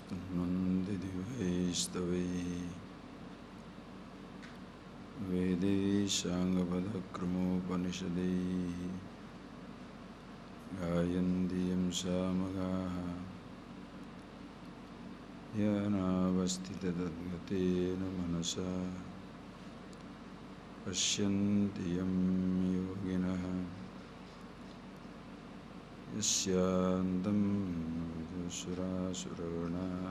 स्तुन्वन्ति दिवैस्तवैः वेदैशाङ्गपदक्रमोपनिषदैः गायन्ति यं सामगाः येनावस्थिततद्गतेन मनसा पश्यन्ति यं योगिनः यस्यान्तं विदुषुरासुरगणाः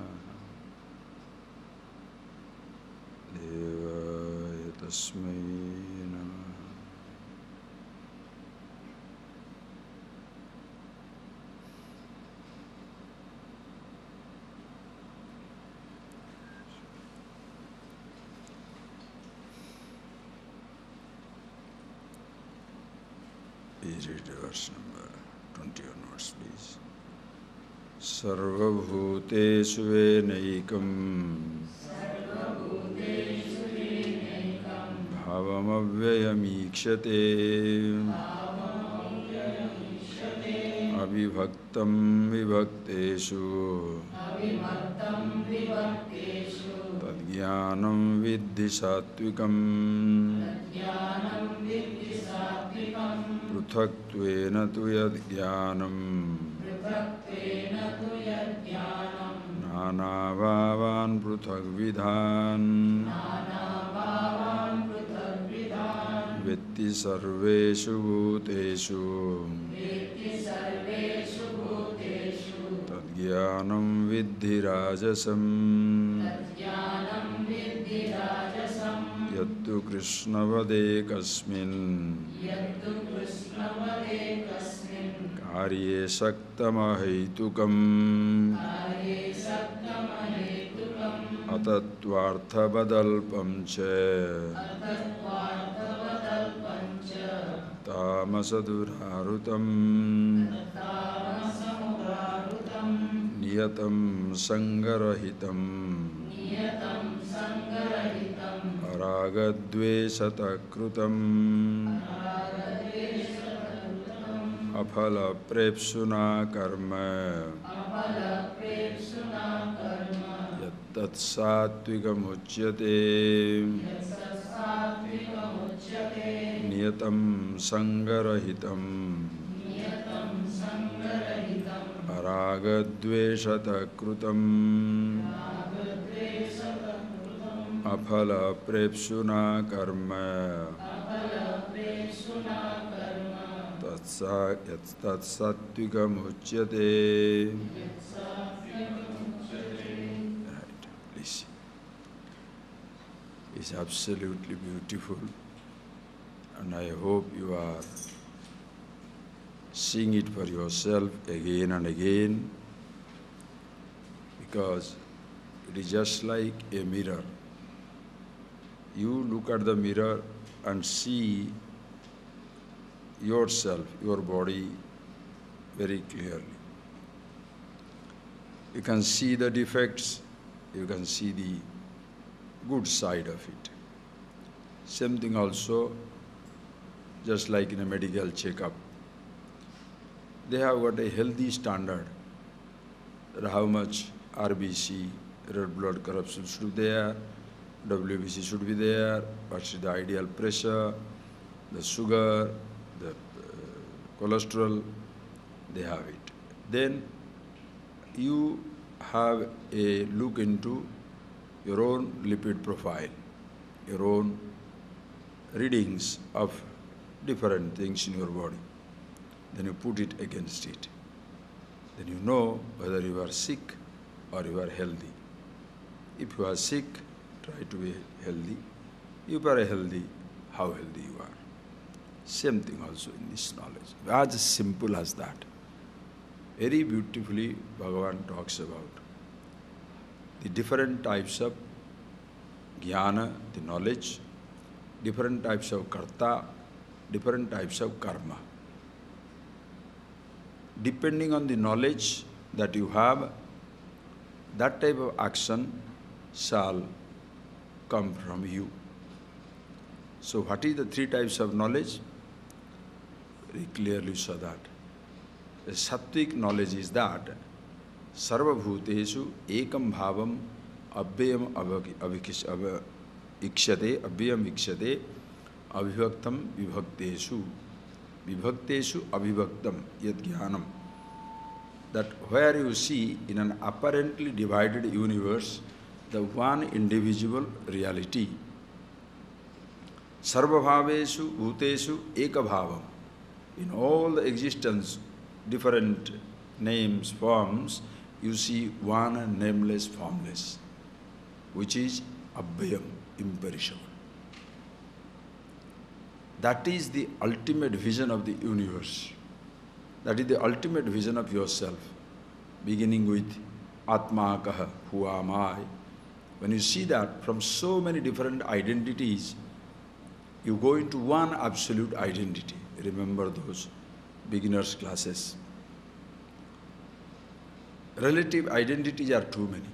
देवाय तस्मै नमः। Please read verse number 20 onwards, please. सर्वभूतेषु येनैकम् भावमव्ययमीक्षते अविभक्तं विभक्तेषु तज्ज्ञानं विद्धि सात्विकम् पृथक्त्वेन तु यज्ज्ञानम् नानाभावान् पृथग्विधान् वेत्ति सर्वेषु भूतेषु तज्ज्ञानं विद्धि राजसम् यत्तु कृष्णवदेकस्मिन् कार्ये सक्तमहैतुकम् अतत्त्वार्थबदल्पं च तामसदुराहृतम् नियतं सङ्गरहितम् अरागद्वेषतः कृतम् अफलप्रेप्सुना कर्म यत्तत्सात्विकमुच्यते नियतं सङ्गरहितम् अरागद्वेषतः कृतम् अफलप्रेप्सुना कर्म तत्सात्विकमुच्यते. Right, please. It's absolutely beautiful, and I hope you are seeing it for yourself again and again, because it is just like a mirror. You look at the mirror and see yourself, your body, very clearly. You can see the defects, you can see the good side of it. Same thing also, just like in a medical checkup. They have got a healthy standard that how much RBC, red blood corruption should be there, WBC should be there, what's the ideal pressure, the sugar, the cholesterol, they have it. Then you have a look into your own lipid profile, your own readings of different things in your body. Then you put it against it. Then you know whether you are sick or you are healthy. If you are sick, try to be healthy. If you are healthy, how healthy you are. Same thing also in this knowledge. As simple as that. Very beautifully Bhagavan talks about the different types of jnana, the knowledge, different types of karta, different types of karma. Depending on the knowledge that you have, that type of action shall come from you. So what is the three types of knowledge? Very clearly saw that. The sattvic knowledge is that Sarvabhutesu ekam bhavam abhyam ikshate, abhyam ikshate, abhivaktam vibhaktesu. Vibhakteshu abhivaktam yad jnanam. That where you see in an apparently divided universe the one indivisible reality. Sarvabhaveshu bhuteshu ekabhavam. In all the existence, different names, forms, you see one nameless, formless, which is abhyam, imperishable. That is the ultimate vision of the universe. That is the ultimate vision of yourself, beginning with Atma Kaha, who am I. When you see that from so many different identities, you go into one absolute identity. Remember those beginners' classes. Relative identities are too many.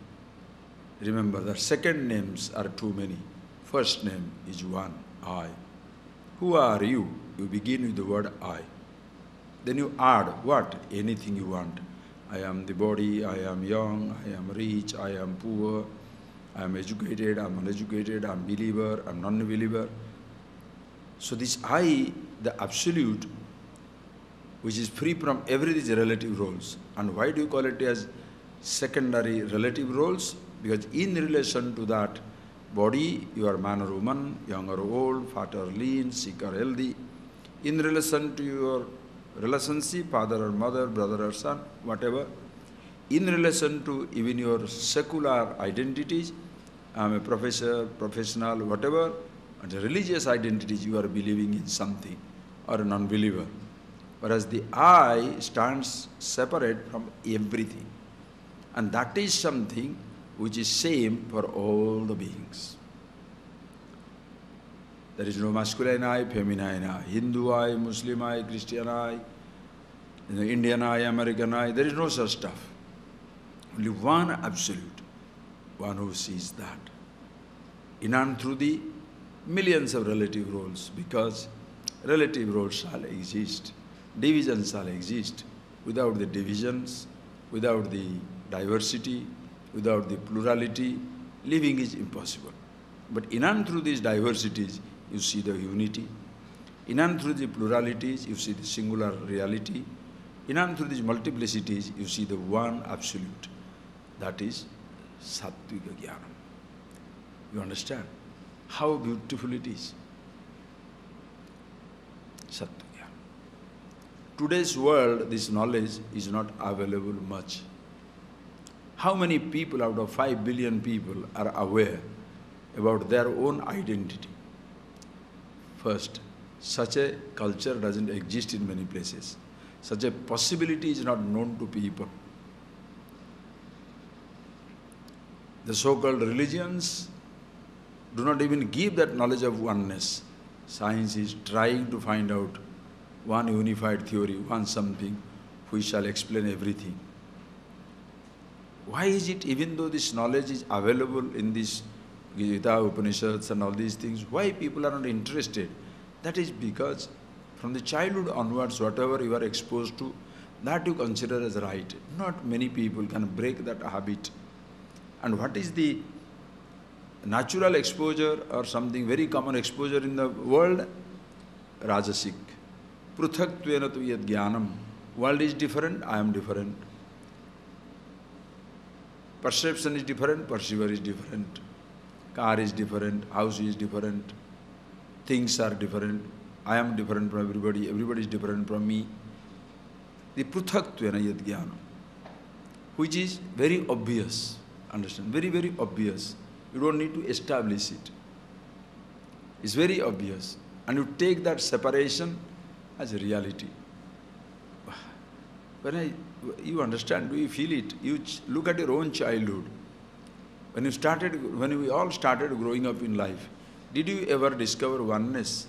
Remember that second names are too many. First name is one, I. Who are you? You begin with the word I. Then you add what? Anything you want. I am the body, I am young, I am rich, I am poor, I am educated, I am uneducated, I am believer, I am non-believer. So this I, the absolute, which is free from every these relative roles. And why do you call it as secondary relative roles? Because in relation to that body, you are man or woman, young or old, fat or lean, sick or healthy. In relation to your relationship, father or mother, brother or son, whatever. In relation to even your secular identities, I am a professor, professional, whatever, and the religious identities, you are believing in something or a non-believer. Whereas the I stands separate from everything. And that is something which is same for all the beings. There is no masculine I, feminine I, Hindu I, Muslim I, Christian I, Indian I, American I. There is no such stuff. Only one absolute, one who sees that. In and through the millions of relative roles, because relative roles shall exist, divisions shall exist. Without the divisions, without the diversity, without the plurality, living is impossible. But in and through these diversities, you see the unity. In and through the pluralities, you see the singular reality. In and through these multiplicities, you see the one absolute. That is Sattvika Jnanam. You understand how beautiful it is? Sattvika Jnanam. Today's world, this knowledge is not available much. How many people out of 5 billion people are aware about their own identity? First, such a culture doesn't exist in many places. Such a possibility is not known to people. The so-called religions do not even give that knowledge of oneness. Science is trying to find out one unified theory, one something which shall explain everything. Why is it, even though this knowledge is available in this Gita, Upanishads and all these things, why people are not interested? That is because from the childhood onwards, whatever you are exposed to, that you consider as right. Not many people can break that habit. And what is the natural exposure or something very common exposure in the world? Rajasic. Pruthakttvena tu yad jnanam. World is different, I am different. Perception is different, perceiver is different. Car is different, house is different. Things are different. I am different from everybody, everybody is different from me. The pruthakttvena yad jnanam, which is very obvious. Understand? Very, very obvious. You don't need to establish it. It's very obvious. And you take that separation as a reality. You understand, do you feel it? You look at your own childhood. When we all started growing up in life, did you ever discover oneness?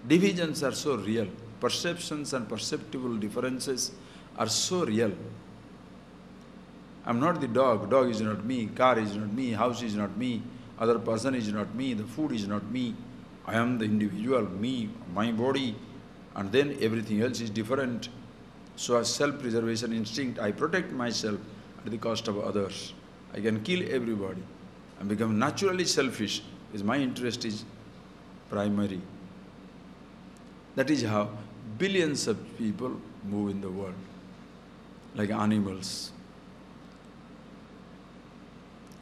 Divisions are so real. Perceptions and perceptible differences are so real. I'm not the dog, dog is not me, car is not me, house is not me, other person is not me, the food is not me. I am the individual, me, my body, and then everything else is different. So as self-preservation instinct, I protect myself at the cost of others. I can kill everybody and become naturally selfish because my interest is primary. That is how billions of people move in the world, like animals.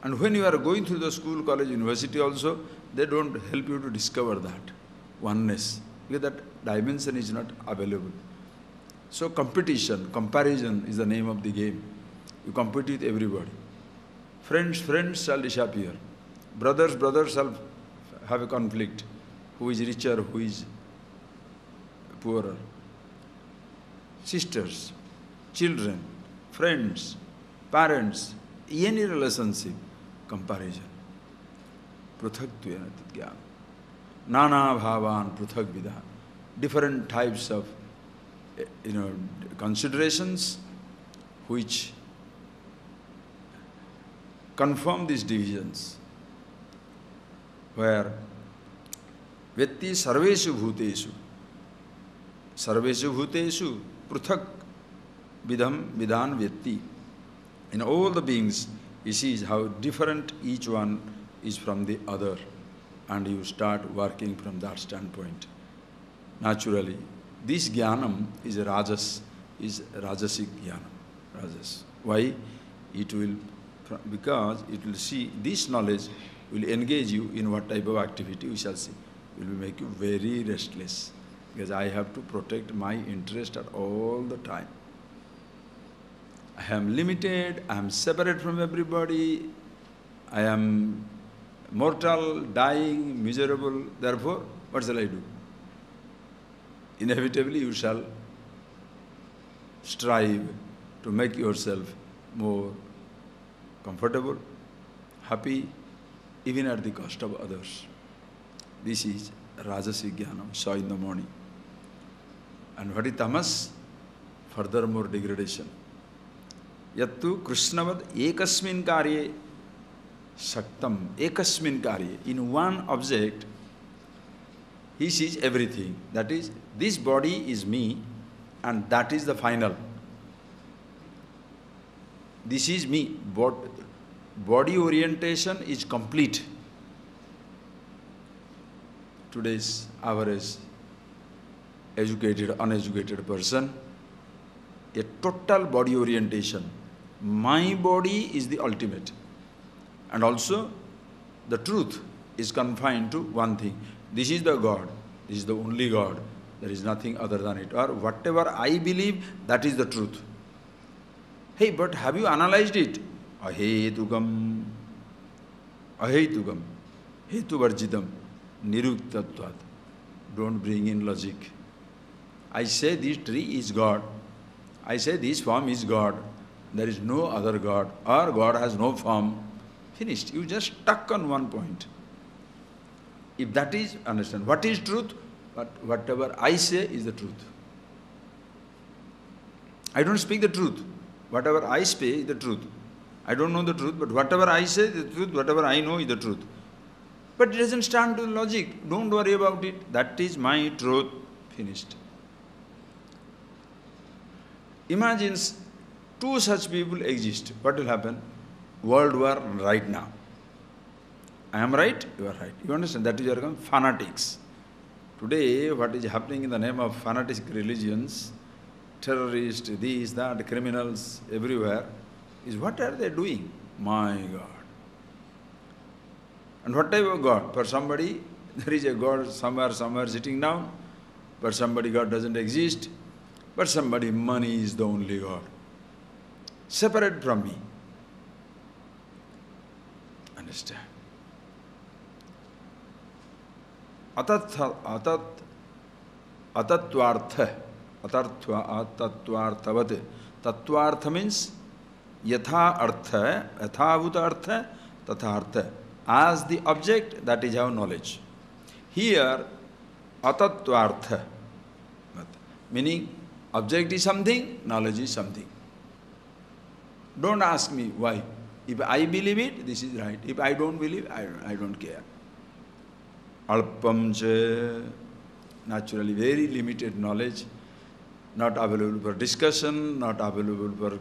And when you are going through the school, college, university also, they don't help you to discover that oneness, because that dimension is not available. So competition, comparison is the name of the game. You compete with everybody. Friends shall disappear. Brothers shall have a conflict. Who is richer, who is poorer. Sisters, children, friends, parents, any relationship, comparison. Pruthaktvyena jnana. Nana bhavan pruthak vidhan. Different types of considerations which confirm these divisions, where Vetti sarveshu bhuteshu pruthak vidhan vetti. In all the beings, he sees how different each one is from the other, and you start working from that standpoint. Naturally, this jnanam is a rajasic jnanam. Rajas. Why? Because it will see, this knowledge will engage you in what type of activity we shall see. It will make you very restless, because I have to protect my interest at all the time. I am limited, I am separate from everybody, I am mortal, dying, miserable. Therefore, what shall I do? Inevitably, you shall strive to make yourself more comfortable, happy, even at the cost of others. This is Rajasic Jnana, saw in the morning. And what is tamas? Furthermore degradation. Yattu Krishnavad ekasmin karye saktam, ekasmin karye. In one object, he sees everything. That is, this body is me, and that is the final. This is me. Body orientation is complete. Today's average educated, uneducated person, a total body orientation. My body is the ultimate. And also, the truth is confined to one thing. This is the God. This is the only God. There is nothing other than it. Or whatever I believe, that is the truth. Hey, but have you analyzed it? Ahetukam, hetuvarjitam, niruktatvat. Don't bring in logic. I say this tree is God. I say this form is God. There is no other God. Or God has no form. Finished. You just stuck on one point. If that is, understand, what is truth? But whatever I say is the truth. I don't speak the truth. Whatever I say is the truth. I don't know the truth, but whatever I say is the truth, whatever I know is the truth. But it doesn't stand to logic. Don't worry about it. That is my truth. Finished. Imagine two such people exist. What will happen? World war right now. I am right, you are right. You understand? That is your fanatics. Today, what is happening in the name of fanatic religions, terrorists, these, that, criminals, everywhere, is what are they doing? My God. And what type of God? For somebody, there is a God somewhere sitting down. For somebody, God doesn't exist. For somebody, money is the only God. Separate from me. Understand? Atatvartha. Atatvarthavat. Tatvartha means yatha artha, yathavuta artha, tatha artha. As the object, that is our knowledge. Here, atatvartha, meaning object is something, knowledge is something. Don't ask me why. If I believe it, this is right. If I don't believe, I don't care. Alpam cha, naturally very limited knowledge. not available for discussion, not available for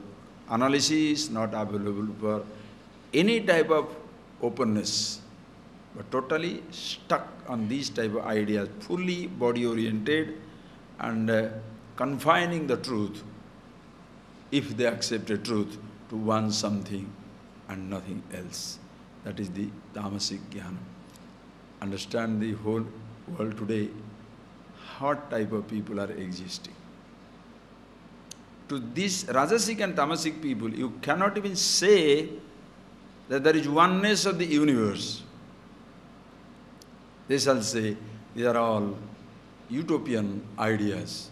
analysis, not available for any type of openness, but totally stuck on these type of ideas, fully body-oriented and confining the truth, if they accept a truth, to one something and nothing else. That is the tamasic jnana. Understand the whole world today, what type of people are existing. To these Rajasic and Tamasic people, you cannot even say that there is oneness of the universe. They shall say, these are all utopian ideas,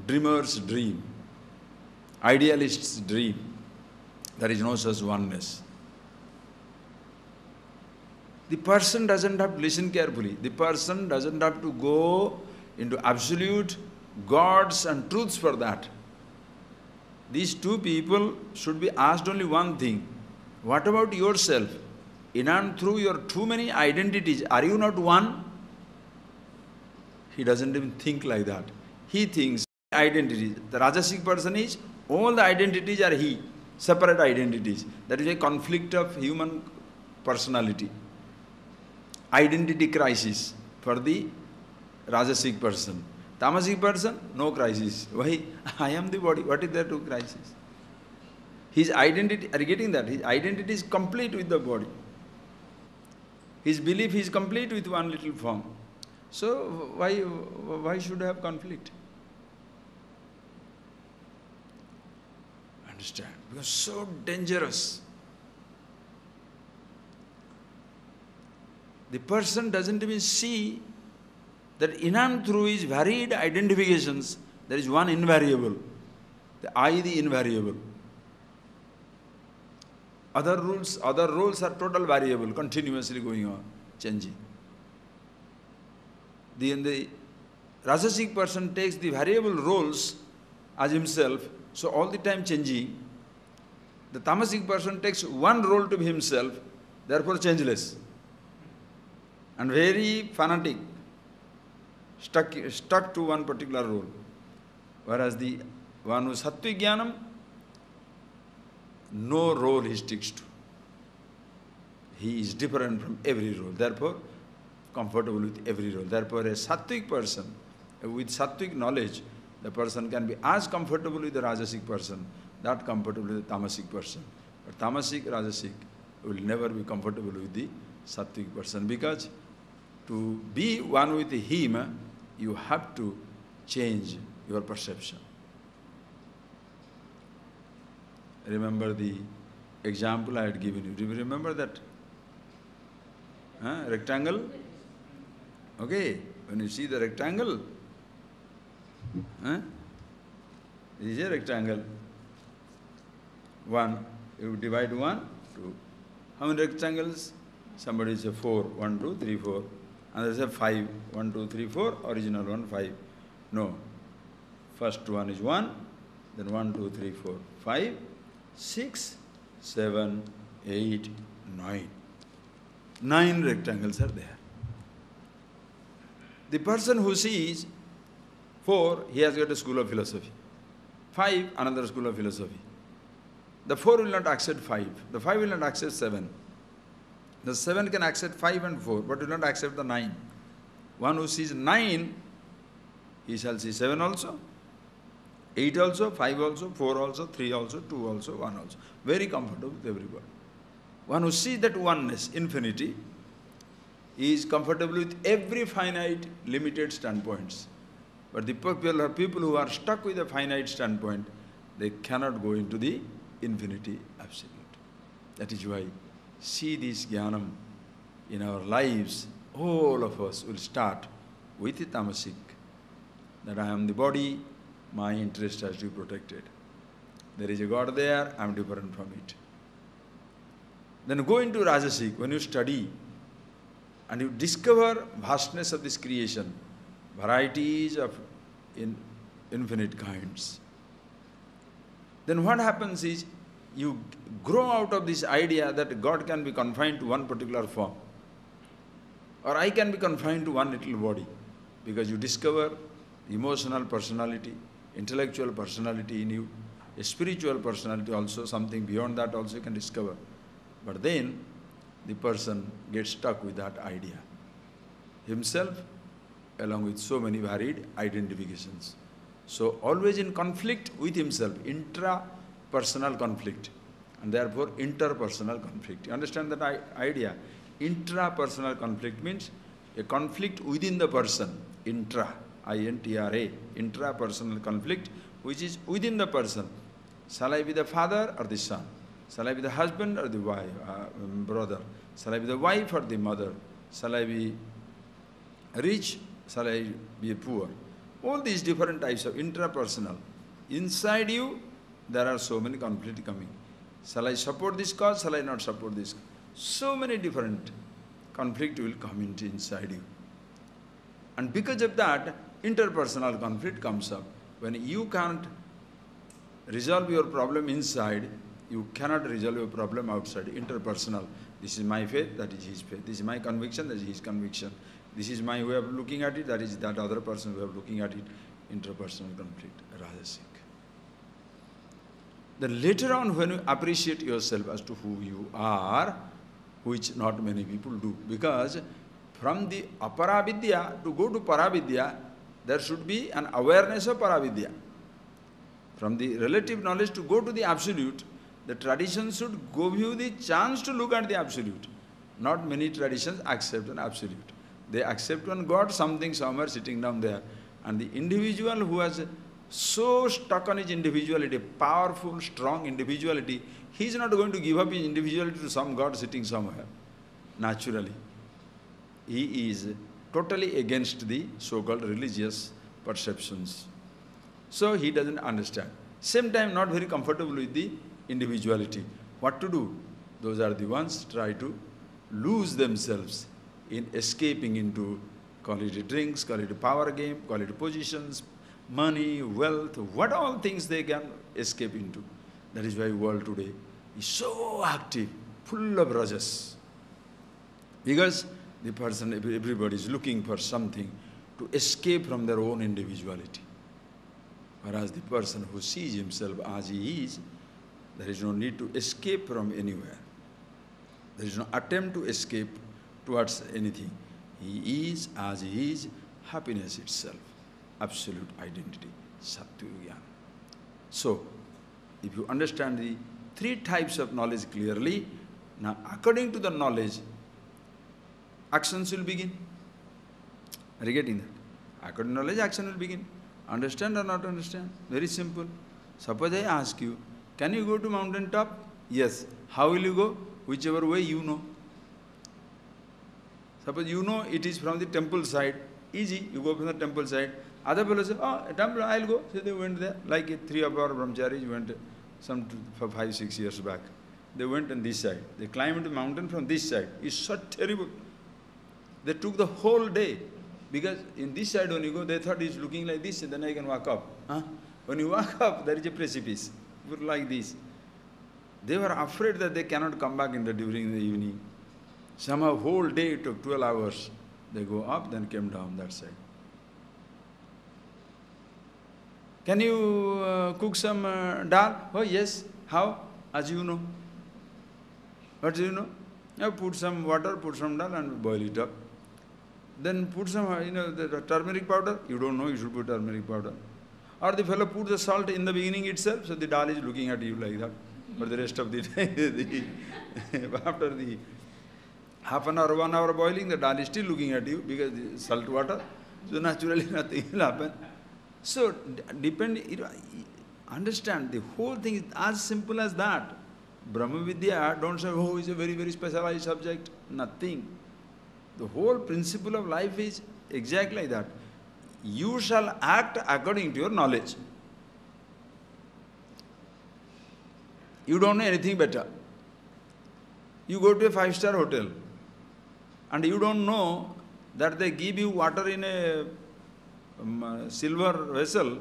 dreamers' dream, idealists' dream. There is no such oneness. The person doesn't have to listen carefully. The person doesn't have to go into absolute gods and truths for that. These two people should be asked only one thing. What about yourself? In and through your too many identities, are you not one? He doesn't even think like that. He thinks identities. The Rajasic person is, all the identities are he, separate identities. That is a conflict of human personality. Identity crisis for the Rajasic person. Tamasic person, no crisis. Why? I am the body. What is there to crisis? His identity, are you getting that? His identity is complete with the body. His belief is complete with one little form. So why should have conflict? Understand? Because so dangerous. The person doesn't even see that in and through his varied identifications, there is one invariable, the I, the invariable. Other roles are total variable, continuously going on, changing. The Rajasic person takes the variable roles as himself, so all the time changing. The Tamasic person takes one role to be himself, therefore changeless, and very fanatic, stuck to one particular role. Whereas the one who is Sattvic Jnanam, no role he sticks to. He is different from every role, therefore comfortable with every role. Therefore a Sattvic person, with Sattvic knowledge, the person can be as comfortable with the Rajasic person, that comfortable with the Tamasic person. But Tamasic, Rajasic will never be comfortable with the Sattvic person, because to be one with him, you have to change your perception. Remember the example I had given you. Do you remember that? Rectangle? Okay, when you see the rectangle, this is a rectangle. One, you divide one, two. How many rectangles? Somebody say 4, 1, 2, 3, 4. Another say 5, 1, 2, 3, 4, original one 5. No. First one is 1, then 1, 2, 3, 4, 5, 6, 7, 8, 9. 9 rectangles are there. The person who sees 4, he has got a school of philosophy. 5, another school of philosophy. The 4 will not accept 5. The 5 will not accept 7. The 7 can accept 5 and 4, but will not accept the 9. One who sees 9, he shall see 7 also, 8 also, 5 also, 4 also, 3 also, 2 also, 1 also. Very comfortable with everybody. One who sees that oneness, infinity, is comfortable with every finite, limited standpoints. But the people who are stuck with a finite standpoint, they cannot go into the infinity absolute. That is why, see this jnanam in our lives, all of us will start with the tamasic, that I am the body, my interest has to be protected. There is a God there, I am different from it. Then go into Rajasic, when you study and you discover vastness of this creation, varieties of infinite kinds. Then what happens is, you grow out of this idea that God can be confined to one particular form, or I can be confined to one little body, because you discover emotional personality, intellectual personality in you, a spiritual personality also, something beyond that also you can discover. But then the person gets stuck with that idea himself, along with so many varied identifications. So always in conflict with himself, intra-personal conflict, and therefore interpersonal conflict. You understand that idea? Intra-personal conflict means a conflict within the person, intra, I-N-T-R-A, intra-personal conflict, which is within the person. Shall I be the father or the son? Shall I be the husband or the wife, brother? Shall I be the wife or the mother? Shall I be rich? Shall I be poor? All these different types of intrapersonal. Inside you, there are so many conflicts coming. Shall I support this cause? Shall I not support this? So many different conflicts will come into inside you. And because of that, interpersonal conflict comes up. When you can't resolve your problem inside, you cannot resolve your problem outside, interpersonal. This is my faith, that is his faith. This is my conviction, that is his conviction. This is my way of looking at it, that is that other person's way of looking at it. Interpersonal conflict, rajasic. Then later on, when you appreciate yourself as to who you are, which not many people do, because from the aparavidya to go to paravidya, there should be an awareness of paravidya. From the relative knowledge to go to the absolute, the tradition should give you the chance to look at the absolute. Not many traditions accept an absolute. They accept one God, something somewhere sitting down there. And the individual who has so stuck on his individuality, powerful, strong individuality, he is not going to give up his individuality to some God sitting somewhere, naturally. He is totally against the so-called religious perceptions. So he doesn't understand. Same time, not very comfortable with the individuality. What to do? Those are the ones try to lose themselves in escaping into, call it drinks, call it a power game, call it positions, money, wealth, what all things they can escape into. That is why the world today is so active, full of rajas. Because the person, everybody is looking for something to escape from their own individuality. Whereas the person who sees himself as he is, there is no need to escape from anywhere. There is no attempt to escape towards anything. He is as he is, happiness itself, absolute identity, Satyugyan. So, if you understand the three types of knowledge clearly, now according to the knowledge, actions will begin. Are you getting that? According to knowledge, action will begin. Understand or not understand? Very simple. Suppose I ask you, can you go to mountain top? Yes. How will you go? Whichever way you know. Suppose you know it is from the temple side. Easy, you go from the temple side. Other fellows say, oh, a temple, I'll go. So they went there. Like three of our brahmacharis went some 5-6 years back. They went on this side. They climbed the mountain from this side. It's so terrible. They took the whole day. Because in this side when you go, they thought it's looking like this, and then I can walk up. Huh? When you walk up, there is a precipice. Like this. They were afraid that they cannot come back during the evening. Somehow whole day it took 12 hours. They go up, then came down that side. Can you cook some dal? Oh yes. How? As you know. What do you know? You put some water, put some dal and boil it up. Then put some, the turmeric powder. You don't know, you should put turmeric powder. Or the fellow put the salt in the beginning itself, so the dal is looking at you like that. For the rest of the day, after the half an hour, 1 hour boiling, the dal is still looking at you because the salt water. So naturally nothing will happen. So understand, the whole thing is as simple as that. Brahma Vidya, don't say, oh, it's a very, very specialized subject. Nothing. The whole principle of life is exactly like that. You shall act according to your knowledge. You don't know anything better. You go to a 5-star hotel and you don't know that they give you water in a silver vessel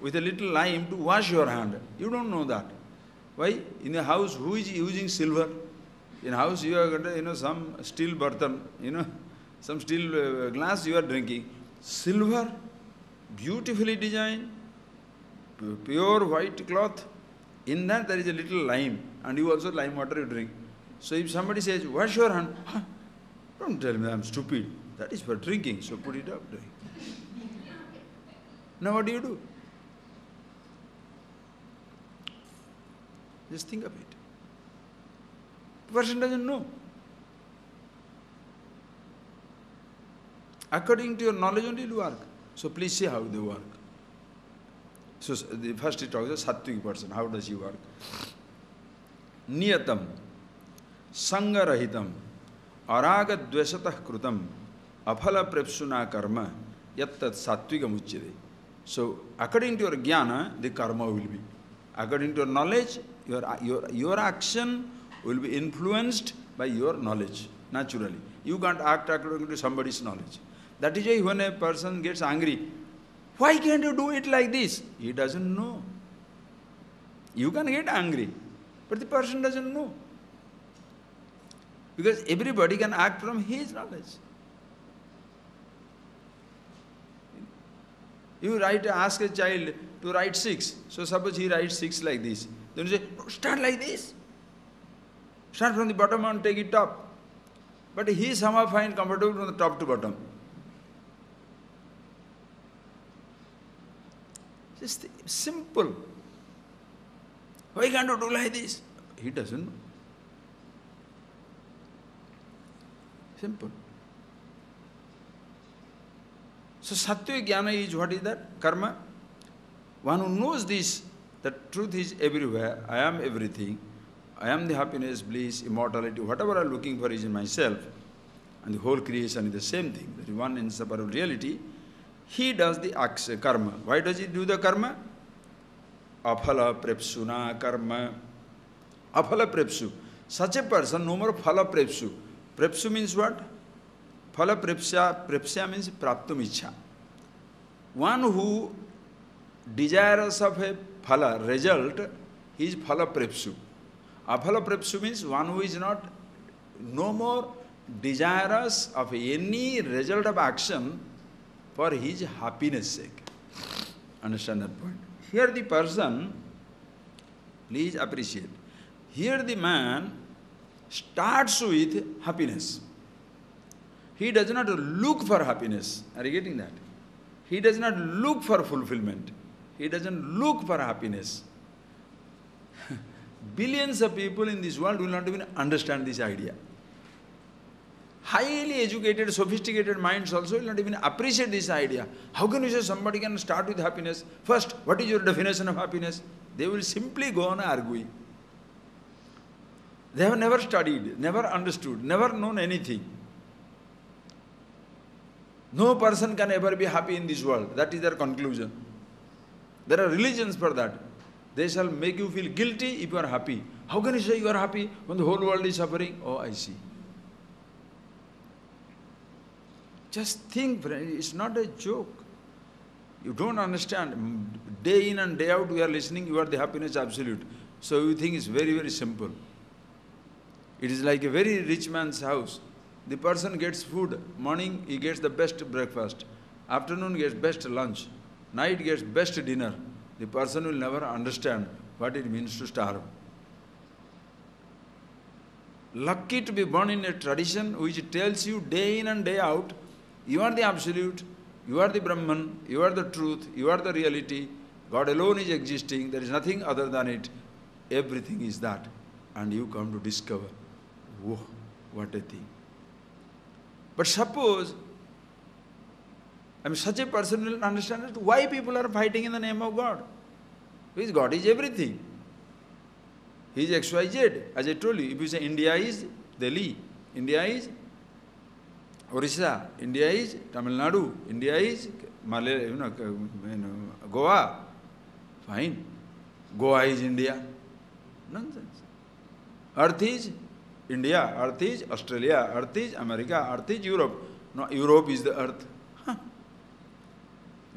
with a little lime to wash your hand. You don't know that. Why? In a house, who is using silver? In a house, you have got some steel burthen, some steel glass you are drinking. Silver, beautifully designed, pure white cloth. In that there is a little lime, and you also lime water you drink. So if somebody says, wash your hand, don't tell me I'm stupid. That is for drinking, so put it up. Drink. Now what do you do? Just think of it. The person doesn't know. According to your knowledge only it will work. So please see how they work. So the first he talks about sattvic person. How does he work? Niyatam, sangarahitam, araga dvesatah krutam, aphala prepsuna karma, yattat sattvigam uchyate. So according to your jnana, the karma will be. According to your knowledge, your action will be influenced by your knowledge, naturally. You can't act according to somebody's knowledge. That is why when a person gets angry, why can't you do it like this? He doesn't know. You can get angry, but the person doesn't know. Because everybody can act from his knowledge. You ask a child to write 6. So suppose he writes 6 like this. Then you say, no, start like this. Start from the bottom and take it top. But he somehow finds comfortable from the top to bottom. Just simple. Why can't you do like this? He doesn't know. Simple. So sattvic jnana is what is that? Karma. One who knows this, that truth is everywhere, I am everything, I am the happiness, bliss, immortality, whatever I am looking for is in myself, and the whole creation is the same thing, that is one inseparable reality. He does the karma. Why does he do the karma? Aphala prepsuna karma. Aphala prepsu. Such a person, no more phala prepsu. Prepsu means what? Phala prepsya means praptum ichha. One who desirous of a phala, result, he is phala prepsu. Aphala prepsu means one who is no more desirous of any result of action for his happiness sake. Understand that point? Here the person, please appreciate, here the man starts with happiness. He does not look for happiness. Are you getting that? He does not look for fulfillment. He doesn't look for happiness. Billions of people in this world will not even understand this idea. Highly educated, sophisticated minds also will not even appreciate this idea. How can you say somebody can start with happiness? First, what is your definition of happiness? They will simply go on arguing. They have never studied, never understood, never known anything. No person can ever be happy in this world. That is their conclusion. There are religions for that. They shall make you feel guilty if you are happy. How can you say you are happy when the whole world is suffering? Oh, I see. Just think, it's not a joke. You don't understand. Day in and day out we are listening, you are the happiness absolute. So you think it's very, very simple. It is like a very rich man's house. The person gets food. Morning he gets the best breakfast. Afternoon gets best lunch. Night gets best dinner. The person will never understand what it means to starve. Lucky to be born in a tradition which tells you day in and day out, you are the absolute, you are the Brahman, you are the truth, you are the reality, God alone is existing, there is nothing other than it, everything is that. And you come to discover, whoa, what a thing. But suppose, such a person will understand why people are fighting in the name of God. Because God is everything. He is XYZ. As I told you, if you say India is Delhi, India is Orissa, India is Tamil Nadu, India is Goa, fine. Goa is India. Nonsense. Earth is India, Earth is Australia, Earth is America, Earth is Europe. No, Europe is the Earth.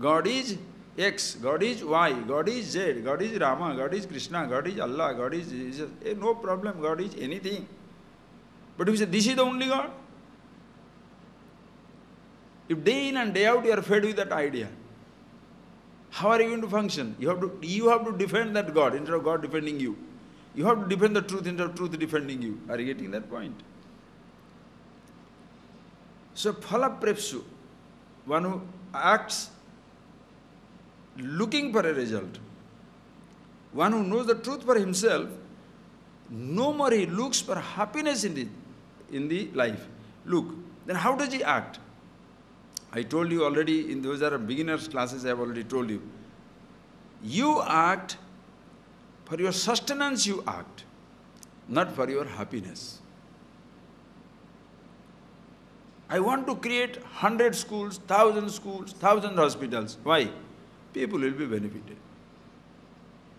God is X, God is Y, God is Z, God is Rama, God is Krishna, God is Allah, God is Jesus. No problem, God is anything. But if you say, this is the only God, if day in and day out you are fed with that idea, How are you going to function? You have to defend that God instead of God defending you. You have to defend the truth instead of truth defending you. Are you getting that point? So phala prepsu, one who acts looking for a result, one who knows the truth for himself, no more he looks for happiness in the life. Look, then how does he act? I told you already, in those are beginners classes, I have already told you. You act, for your sustenance you act, not for your happiness. I want to create 100 schools, 1,000 hospitals. Why? People will be benefited.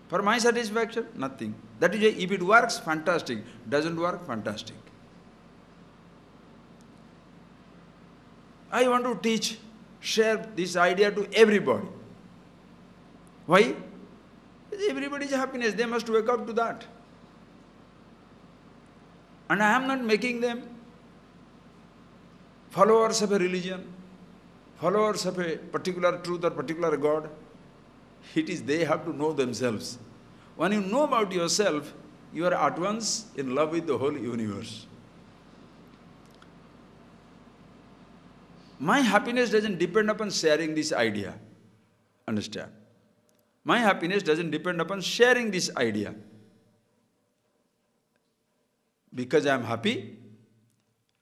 For my satisfaction, nothing. That is why if it works, fantastic. Doesn't work, fantastic. I want to teach, share this idea to everybody. Why? Everybody's happiness, they must wake up to that. And I am not making them followers of a religion, followers of a particular truth or particular God. It is they have to know themselves. When you know about yourself, you are at once in love with the whole universe. My happiness doesn't depend upon sharing this idea. Understand? My happiness doesn't depend upon sharing this idea. Because I am happy,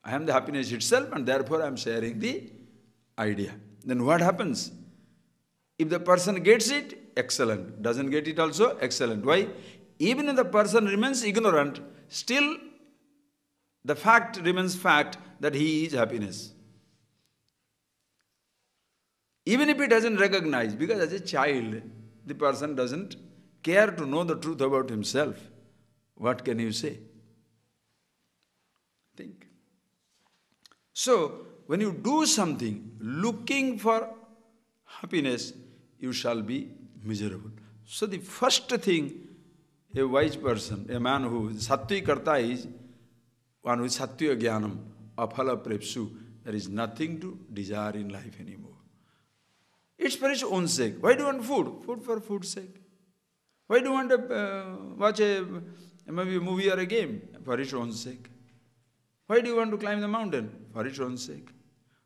I am the happiness itself, and therefore I am sharing the idea. Then what happens? If the person gets it, excellent. Doesn't get it also, excellent. Why? Even if the person remains ignorant, still the fact remains fact that he is happiness. Even if he doesn't recognize, because as a child, the person doesn't care to know the truth about himself. What can you say? Think. So, when you do something looking for happiness, you shall be miserable. So the first thing a wise person, a man who is sattvic karta is one who is sattviya jnanam, aphala prepsu. There is nothing to desire in life anymore. It's for its own sake. Why do you want food? Food for food's sake. Why do you want to watch maybe a movie or a game? For its own sake. Why do you want to climb the mountain? For its own sake.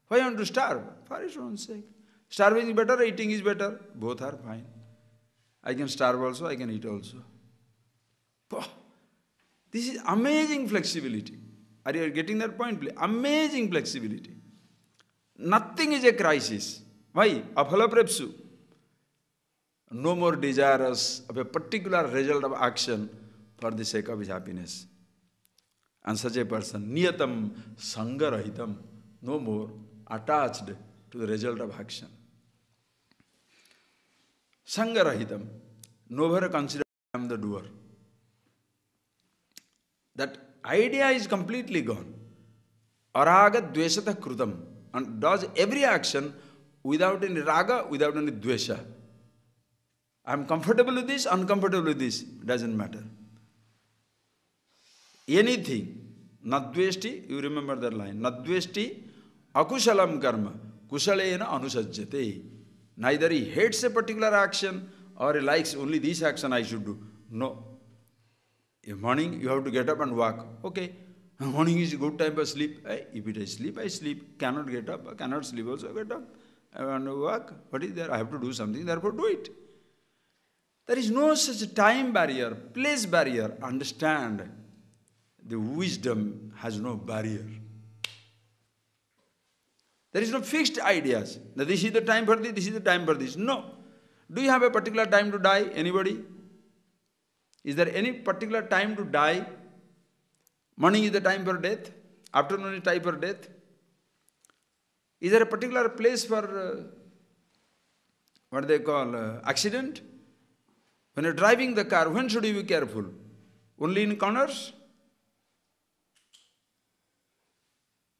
Why do you want to starve? For its own sake. Starving is better, eating is better. Both are fine. I can starve also, I can eat also. This is amazing flexibility. Are you getting that point? Amazing flexibility. Nothing is a crisis. Why? Aphala prepsu. No more desirous of a particular result of action for the sake of his happiness. And such a person, niyatam sangarahitam, no more attached to the result of action. Sangarahitam, never consider I am the doer. That idea is completely gone. Araga dveshata krutam, and does every action without any raga, without any dvesha. I am comfortable with this, uncomfortable with this, doesn't matter. Anything, nadveshti, you remember that line, nadveshti akushalam karma, kushalena anusajjate. Neither he hates a particular action or he likes only this action I should do. No. In morning you have to get up and walk. Okay, morning is a good time for sleep. If it is sleep, I sleep. Cannot get up, I cannot sleep also, get up. I want to walk. What is there? I have to do something, therefore do it. There is no such time barrier, place barrier. Understand, the wisdom has no barrier. There is no fixed ideas. That this is the time for this is the time for this. No. Do you have a particular time to die? Anybody? Is there any particular time to die? Morning is the time for death. Afternoon is time for death. Is there a particular place for what they call accident? When you're driving the car, when should you be careful? Only in corners?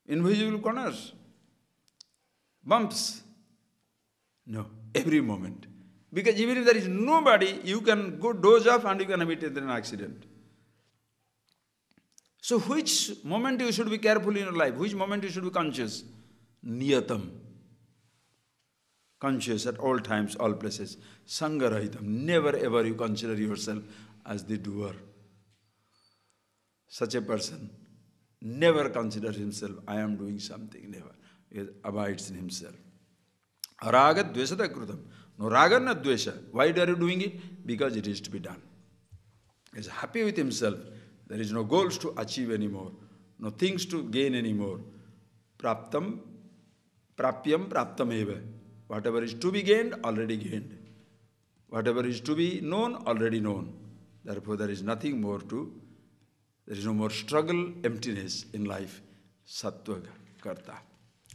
Invisible corners? Bumps? No, every moment. Because even if there is nobody, you can go doze off and you can meet in an accident. So which moment you should be careful in your life? Which moment you should be conscious? Niyatam. conscious at all times, all places. Sangarahitam. Never ever you consider yourself as the doer. Such a person never considers himself, I am doing something, never. He abides in himself. Raga dvesata krutam. No raga na dvesha. Why are you doing it? Because it is to be done. He is happy with himself. There is no goals to achieve anymore. No things to gain anymore. Praptam, prapyam, praptam eva. Whatever is to be gained, already gained. Whatever is to be known, already known. Therefore, there is nothing more to, there is no more struggle, emptiness in life. Sattva karta.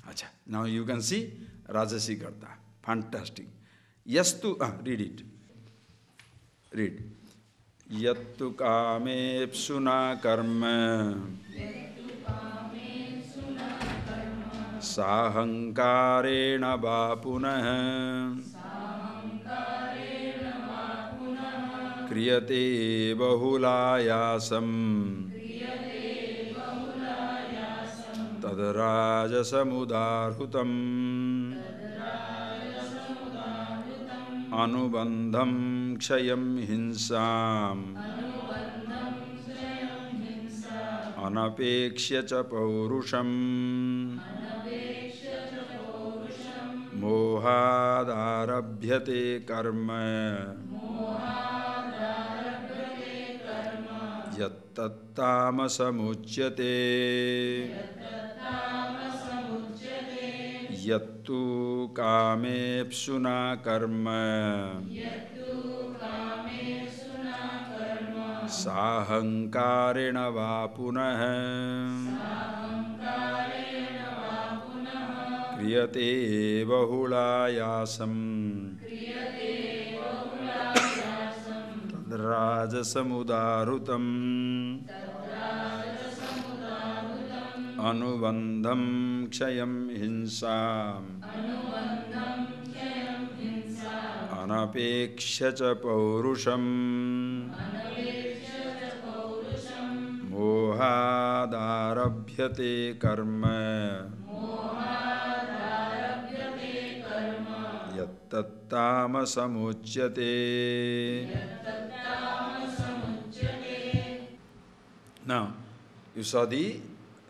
Acha. Now you can see Rajasi karta. Fantastic. Yastu, read it. Read. Yattu kamepsuna karma sahankarena vapunah kriyate bahulayasam tadrajasamudarhutam anubandham kshayam hinsam anapekshya cha paurusham mohadarabhyate karma yattattamasamuchyate yattu kamepsuna karma sahankarena vapunah kriyate bahulayasam tadrajasamudarutam anubandham kshayam hinsam anapekshya cha paurusham mohadarabhyate karma yattattamasamuchyate. Now, you saw the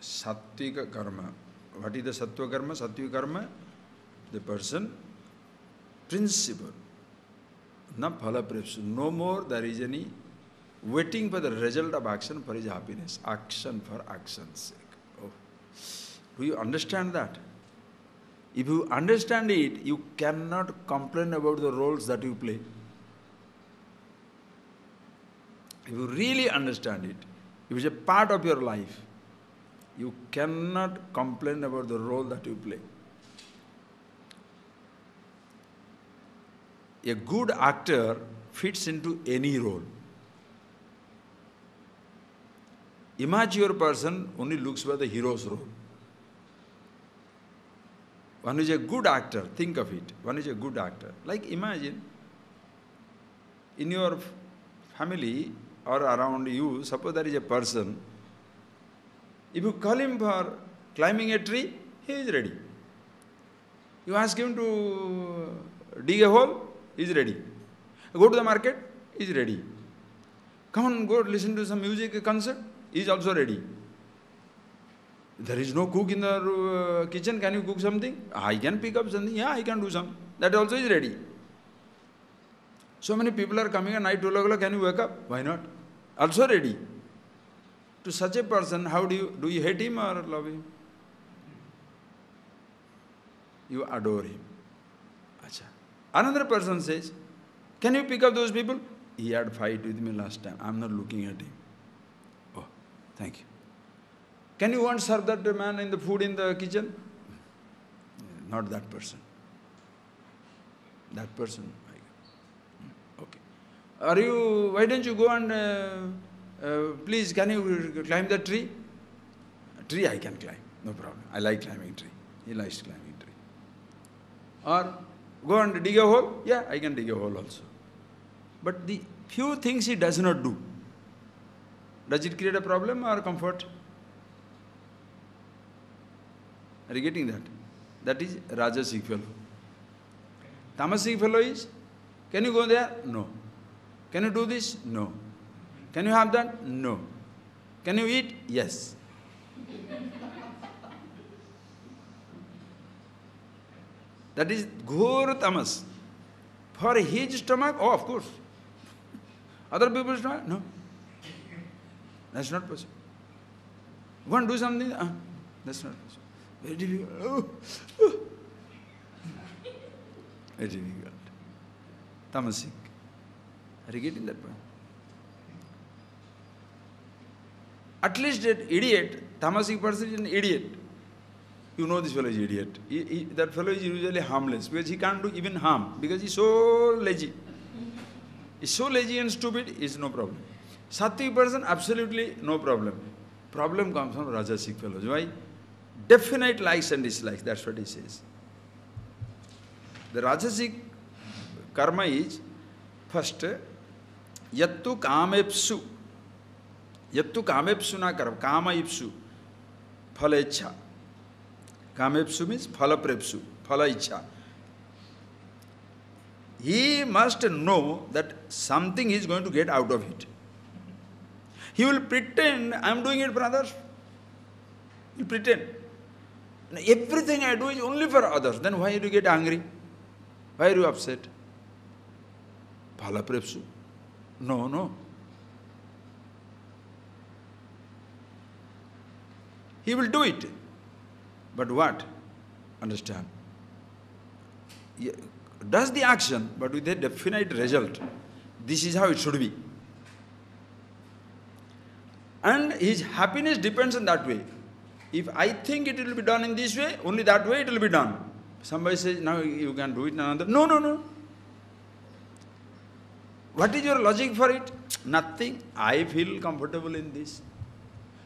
sattvika karma. What is the sattva karma? Sattvic karma, the person, principle, na phala prepsu. No more there is any waiting for the result of action for his happiness. Action for action's sake. Oh. Do you understand that? If you understand it, you cannot complain about the roles that you play. If you really understand it, if it is a part of your life, you cannot complain about the role that you play. A good actor fits into any role. Immature person only looks for the hero's role. One is a good actor, think of it. One is a good actor. Like imagine, in your family or around you, suppose there is a person, if you call him for climbing a tree, he is ready. You ask him to dig a hole, he is ready. Go to the market, he is ready. Come on, go listen to some music, a concert, he is also ready. There is no cook in the kitchen, can you cook something? I can pick up something, yeah, I can do some. That also is ready. So many people are coming at night, 12 o'clock, can you wake up? Why not? Also ready. To such a person, how do you hate him or love him? You adore him. Achha. Another person says, can you pick up those people? He had fight with me last time. I am not looking at him. Oh, thank you. Can you want to serve that man in the food in the kitchen? Not that person. That person. Okay. Why don't you go and please, can you climb the tree? Tree I can climb, no problem. I like climbing tree. He likes climbing tree. Or go and dig a hole? Yeah, I can dig a hole also. But the few things he does not do, does it create a problem or comfort? Are you getting that? That is Rajasic fellow. Tamasic fellow is, can you go there? No. Can you do this? No. Can you have that? No. Can you eat? Yes. That is ghor tamas. For his stomach, oh, of course. Other people's stomach, no. That's not possible. You want to do something? That's not possible. Very difficult. Very difficult. Tamasic. Are you getting that point? At least an idiot, tamasic person is an idiot. You know this fellow is an idiot. That fellow is usually harmless because he can't do even harm because he's so lazy. He's so lazy and stupid, is no problem. Sattvic person, absolutely no problem. Problem comes from Rajasic fellows. Why? Definite likes and dislikes, that's what he says. The Rajasic karma is, first, yattu kamepsu. Yattu kamepsu na karma, kama ipsu, phala ichha. Kamepsu means phala prepsu, phala ichha. He must know that something he is going to get out of it. He will pretend, I am doing it for others. He will pretend. Everything I do is only for others. Then why do you get angry? Why are you upset? Phala prepsu. No. He will do it. But what? Understand. He does the action, but with a definite result. This is how it should be. And his happiness depends on that way. If I think it will be done in this way, only that way it will be done. Somebody says, now you can do it in another. No. What is your logic for it? Nothing. I feel comfortable in this.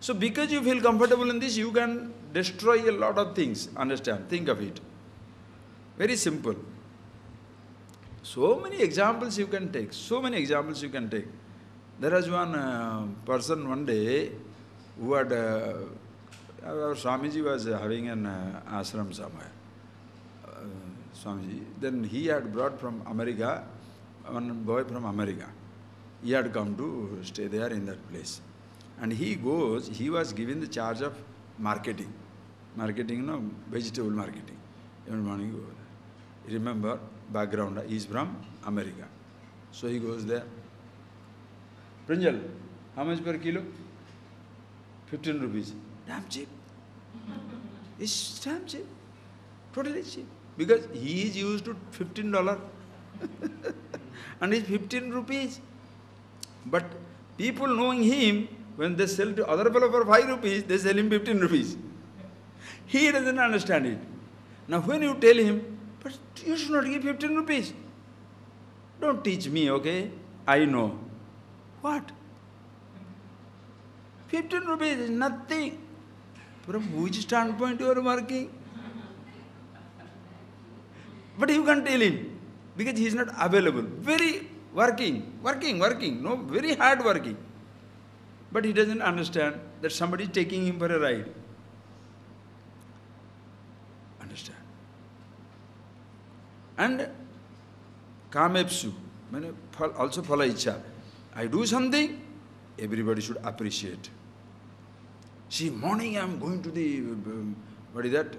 So because you feel comfortable in this, you can destroy a lot of things. Understand? Think of it. Very simple. So many examples you can take. There was one person one day who had, our Swamiji was having an ashram somewhere. Swamiji. Then he had brought from America, one boy from America. He had come to stay there in that place. And he was given the charge of marketing. Vegetable marketing. Every morning he goes there. Remember, background, he is from America. So he goes there. Prinjal, how much per kilo? 15 rupees. Damn cheap. It's damn cheap. Totally cheap. Because he is used to $15. And it's 15 rupees. But people knowing him, when they sell to other fellow for 5 rupees, they sell him 15 rupees. He doesn't understand it. Now when you tell him, but you should not give 15 rupees. Don't teach me, okay? I know. What? 15 rupees is nothing. From which standpoint you are working? But you can tell him, because he is not available. Very working, no, very hard working. But he doesn't understand that somebody is taking him for a ride. Understand? And kamepsu, also phala ichha. I do something, everybody should appreciate. See, morning I am going to the, what is that?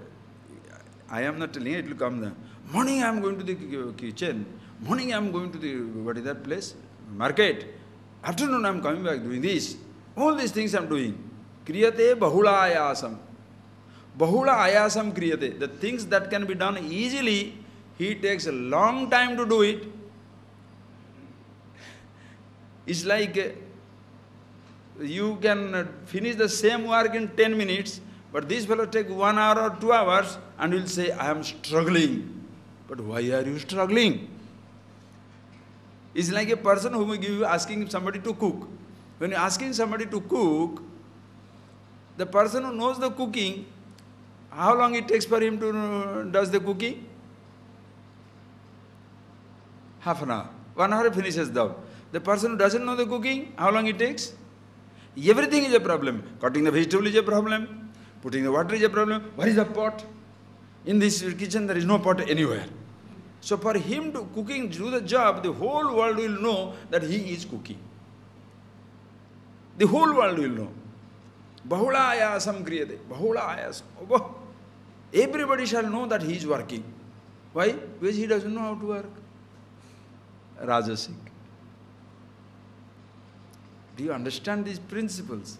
I am not telling you, it will come there. Morning I am going to the kitchen. Morning I am going to the, what is that place? Market. Afternoon I am coming back doing this. All these things I am doing. Kriyate bahula ayasam. Bahula ayasam kriyate. The things that can be done easily, he takes a long time to do it. It's like you can finish the same work in 10 minutes, but this fellow take 1 hour or 2 hours and will say, I am struggling. But why are you struggling? It's like a person who will give you asking somebody to cook. When you're asking somebody to cook, the person who knows the cooking, how long it takes for him to does the cooking? Half an hour. 1 hour finishes the. The person who doesn't know the cooking, how long it takes? Everything is a problem. Cutting the vegetable is a problem. Putting the water is a problem. Where is the pot? In this kitchen there is no pot anywhere. So for him to cooking, do the job, the whole world will know that he is cooking. The whole world will know. Bahula ayasam kriyate. Bahula ayasam. Oh, everybody shall know that he is working. Why? Because he doesn't know how to work. Rajasic. Do you understand these principles?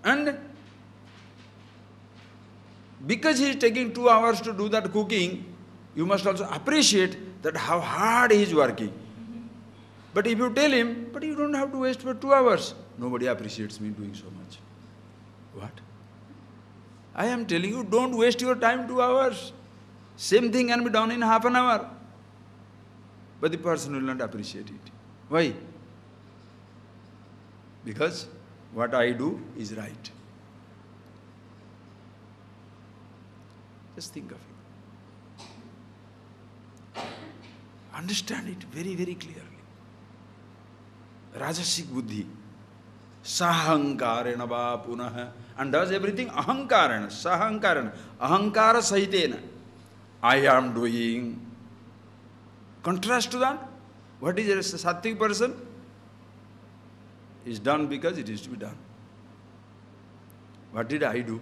And because he is taking 2 hours to do that cooking, you must also appreciate that how hard he is working. But if you tell him, but you don't have to waste for 2 hours, nobody appreciates me doing so much. What? I am telling you, don't waste your time 2 hours. Same thing can be done in half an hour. But the person will not appreciate it. Why? Because what I do is right. Just think of it. Understand it very, very clearly. Rajasic buddhi. Sahankarena va punaha. And does everything ahankarena. Sahankarena. Ahankara sahitena. I am doing. Contrast to that, what is a sattvic person? Is done because it is to be done. What did I do?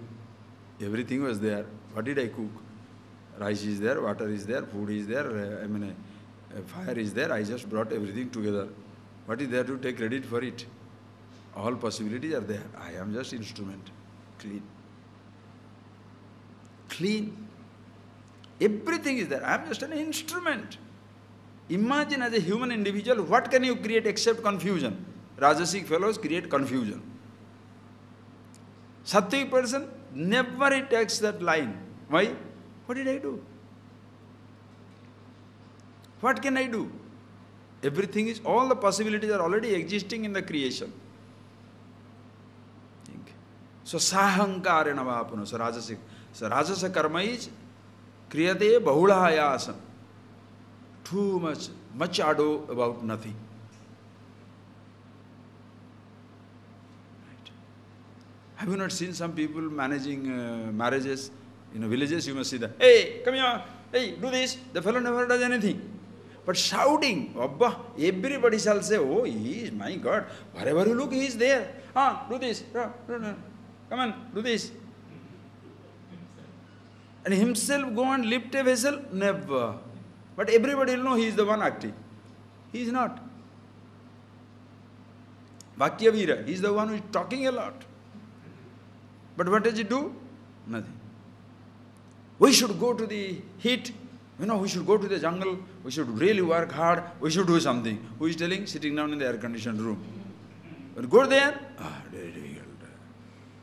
Everything was there. What did I cook? Rice is there, water is there, food is there, fire is there. I just brought everything together. What is there to take credit for it? All possibilities are there. I am just instrument. Clean. Clean. Everything is there. I am just an instrument. Imagine as a human individual, what can you create except confusion? Rajasic fellows create confusion. Sattvic person, never he takes that line. Why? What did I do? What can I do? Everything is, all the possibilities are already existing in the creation. Think. So, sahankarena vapuna, so rajasic. So, rajasa karma is kriyate bahulahayasam. Too much ado about nothing. Right. Have you not seen some people managing marriages? In villages, you must see that. Hey, come here. Hey, do this. The fellow never does anything. But shouting, Abba, everybody shall say, oh, he is, my God. Wherever you look, he is there. Do this. Come on, do this. And himself go and lift a vessel? Never. But everybody will know he is the one acting. He is not. Vakyavira, he is the one who is talking a lot. But what does he do? Nothing. We should go to the heat. We should go to the jungle. We should really work hard. We should do something. Who is telling? Sitting down in the air-conditioned room. But go there. Very difficult.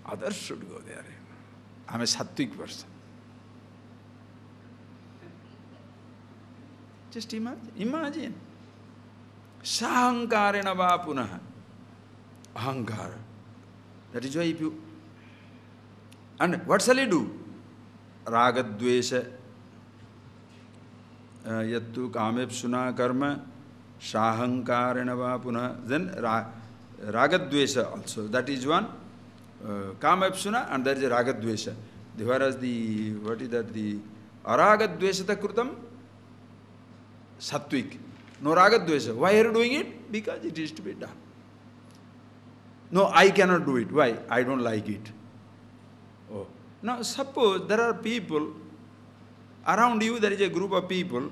Others should go there. I am a sattvic person. Just imagine. Sahankarena va punaha. Ahankara. That is why if you... And what shall he do? Ragadvesha yattu kamepsuna karma sahankarena va punaha. Then ragadvesha also. That is one. Kamepsuna and there is a ragadvesha. Whereas what is that? The aragadveshata krutam sattvic. No ragadvesha. Why are you doing it? Because it is to be done. No, I cannot do it. Why? I don't like it. Oh. Now, suppose there are people, around you there is a group of people,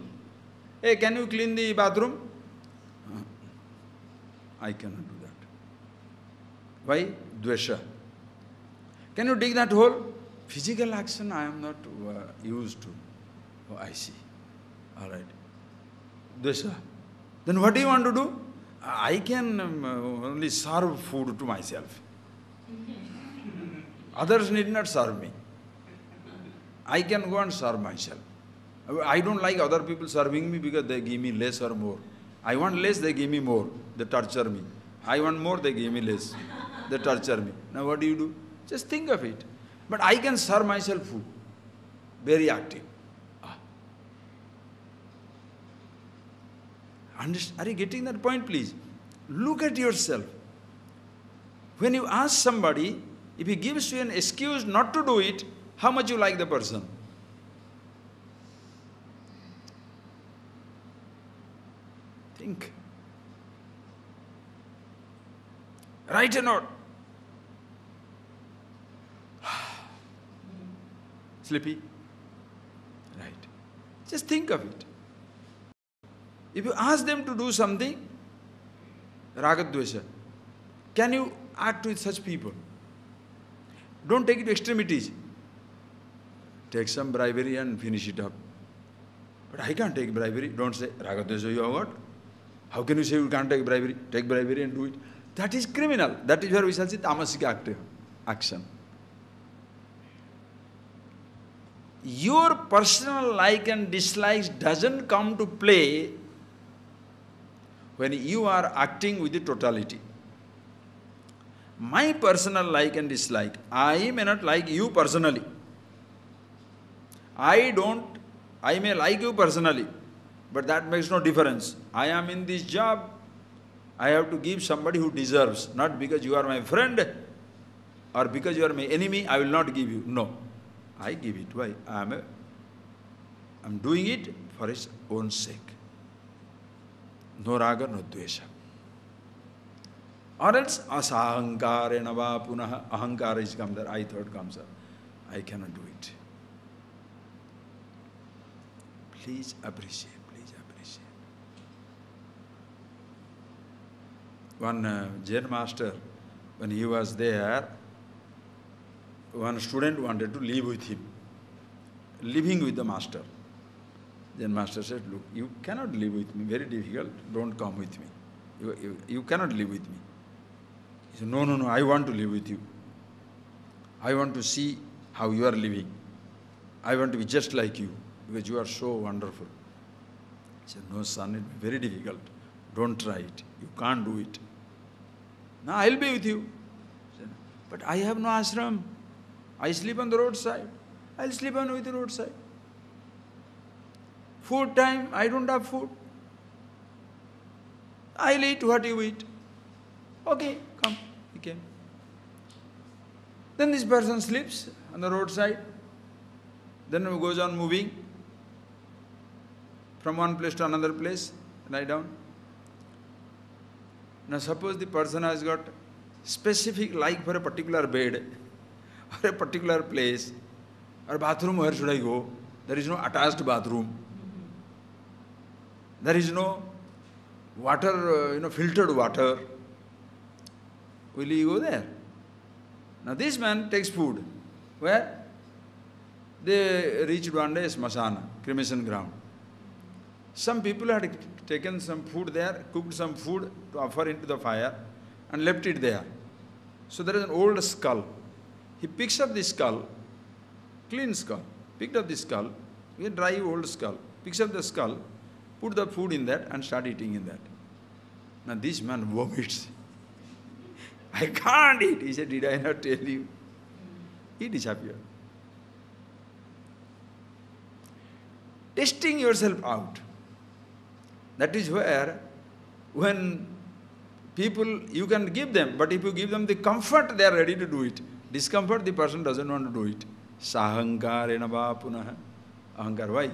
hey, can you clean the bathroom? I cannot do that. Why? Dvesha. Can you dig that hole? Physical action I am not used to. Oh, I see. All right. Dvesha. Then what do you want to do? I can only serve food to myself. Others need not serve me. I can go and serve myself. I don't like other people serving me because they give me less or more. I want less, they give me more. They torture me. I want more, they give me less. They torture me. Now what do you do? Just think of it. But I can serve myself food. Very active. Are you getting that point, please? Look at yourself. When you ask somebody, If he gives you an excuse not to do it, how much you like the person? Think. Write a note. Sleepy? Right. Just think of it. If you ask them to do something, ragadvesha, can you act with such people? Don't take it to extremities. Take some bribery and finish it up. But I can't take bribery. Don't say, ragadvesha you have got. How can you say you can't take bribery? Take bribery and do it. That is criminal. That is where we shall see tamasika action. Your personal like and dislikes doesn't come to play when you are acting with the totality. My personal like and dislike, I may not like you personally. I may like you personally, but that makes no difference. I am in this job, I have to give somebody who deserves, not because you are my friend or because you are my enemy, I will not give you. No, I give it. Why? I am doing it for its own sake. No raga, no dvesha. Or else asahankarena va punaha, ahankara is come there, I thought comes up. I cannot do it. Please appreciate, please appreciate. One Jain master, when he was there, one student wanted to live with him, living with the master. Then master said, look, you cannot live with me, very difficult, don't come with me. You cannot live with me. He said, no, no, no, I want to live with you. I want to see how you are living. I want to be just like you, because you are so wonderful. He said, no son, it will be very difficult. Don't try it. You can't do it. Now I will be with you. He said, but I have no ashram. I sleep on the roadside. I will sleep on with the roadside. Food time, I don't have food. I'll eat what you eat. Okay, come. He came. Then this person sleeps on the roadside. Then he goes on moving from one place to another place, lie down. Now suppose the person has got specific like for a particular bed or a particular place or bathroom, where should I go? There is no attached bathroom. There is no water, filtered water. Will you go there? Now this man takes food. Where? They reached one day Smasana, cremation ground. Some people had taken some food there, cooked some food to offer into the fire and left it there. So there is an old skull. He picks up the skull, clean skull, picked up the skull, a dry old skull, picks up the skull, put the food in that and start eating in that. Now this man vomits. I can't eat. He said, did I not tell you? He disappeared. Testing yourself out. That is where, when people, you can give them, but if you give them the comfort, they are ready to do it. Discomfort, the person doesn't want to do it. Sahankarena va punaha. Ahankar, why?